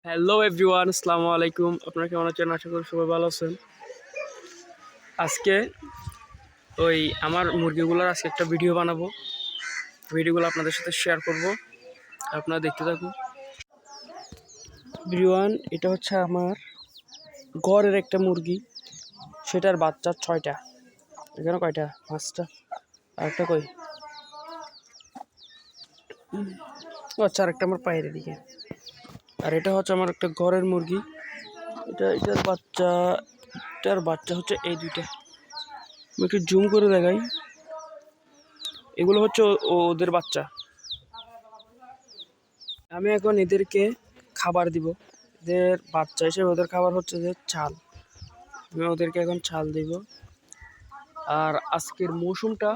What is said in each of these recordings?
Hello everyone, আসসালামু আলাইকুম। আপনারা কেমন আছেন? আশা করি সবাই ভালো আছেন। আজকে আমার মুরগিগুলোর আজকে একটা ভিডিও বানাবো। ভিডিওগুলো আপনাদের সাথে শেয়ার করব, আপনারা দেখতে থাকুন। এভরিওয়ান, এটা হচ্ছে আমার ঘরের একটা মুরগি, সেটার বাচ্চা 6টা। এখানে কয়টা? 5টা। আর একটা কই? আচ্ছা, আরেকটা আমার পায়ের দিকে। আর এটা হচ্ছে আমার একটা ঘরের মুরগি। এটার বাচ্চা হচ্ছে এই দুইটা। আমি একটু জুম করে দেখাই। এগুলো হচ্ছে ওদের বাচ্চা। আমি এখন এদেরকে খাবার দিব। এদের বাচ্চা হিসেবে ওদের খাবার হচ্ছে যে চাল। আমি ওদেরকে এখন চাল দিব। আর আজকের মৌসুমটা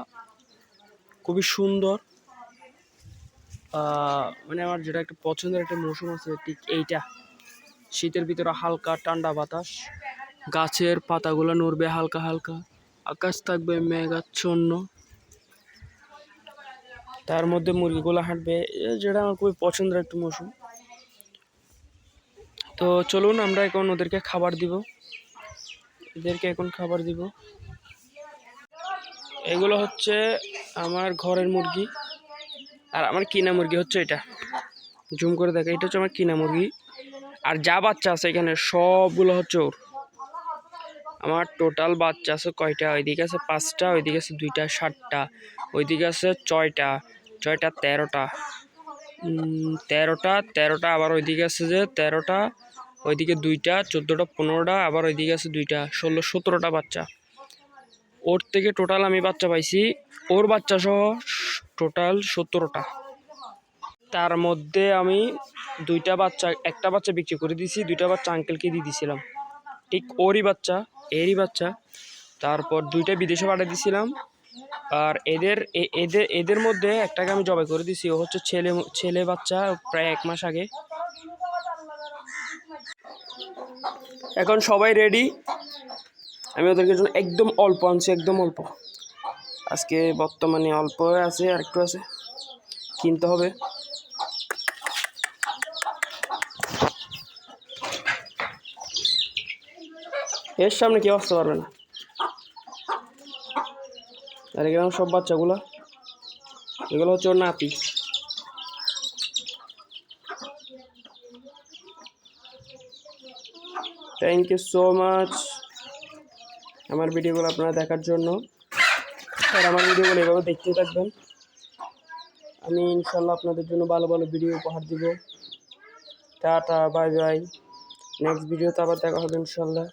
খুবই সুন্দর। মানে আমার যেটা একটা পছন্দের একটা মৌসুম আছে ঠিক এইটা। শীতের ভিতরে হালকা ঠান্ডা বাতাস, গাছের পাতাগুলো নড়বে হালকা হালকা, আকাশ থাকবে মেঘাচ্ছন্ন, তার মধ্যে মুরগিগুলো হাঁটবে। যেটা আমার খুবই পছন্দের একটা মৌসুম। তো চলুন আমরা এখন ওদেরকে খাবার দিব। এদেরকে এখন খাবার দিব। এগুলো হচ্ছে আমার ঘরের মুরগি, আর আমার কিনা মুরগি হচ্ছে এটা। জুম করে দেখো, এটা হচ্ছে আমার কিনা মুরগি। আর যা বাচ্চা আছে এখানে সবগুলো হচ্ছে ওর। আমার টোটাল বাচ্চা আছে কয়টা? ওইদিকে আছে 5টা, ওইদিকে আছে 2টা, 7টা, ওইদিকে আছে 6টা, 6টা 13টা, 13টা আবার ওইদিকে আছে যে 13টা, ওইদিকে 2টা, 14টা, 15টা, আবার ওইদিকে আছে 2টা, 16, 17টা বাচ্চা। ওর থেকে টোটাল আমি বাচ্চা পাইছি, ওর বাচ্চা সহ টোটাল 17টা। তার মধ্যে আমি একটা বাচ্চা বিক্রি করে দিয়েছি, 2টা বাচ্চা আঙ্কেলকে দিয়ে দিয়েছিলাম, ঠিক এরই বাচ্চা। তারপর 2টা বিদেশে পাঠিয়ে দিয়েছিলাম। আর এদের মধ্যে একটাকে আমি জবাই করে দিয়েছি। ও হচ্ছে ছেলে বাচ্চা, প্রায় 1 মাস আগে। এখন সবাই রেডি। আমি ওদেরকে জন্য একদম অল্প আনছি, একদম অল্প। আজকে বর্তমানে অল্প আছে, আর একটু আছে, কিনতে হবে। এর সামনে কেউ আসতে পারবে না। আর এখানে সব বাচ্চাগুলো, এগুলো হচ্ছে ওর নাতি। থ্যাংক ইউ সো মাচ আমার ভিডিওগুলো আপনারা দেখার জন্য। আর আমার ভিডিওগুলো এভাবে দেখতে থাকবেন। আমি ইনশাল্লাহ আপনাদের জন্য ভালো ভালো ভিডিও উপহার দিব। Tata, bye bye. নেক্সট ভিডিওতে আবার দেখা হবে ইনশাল্লাহ।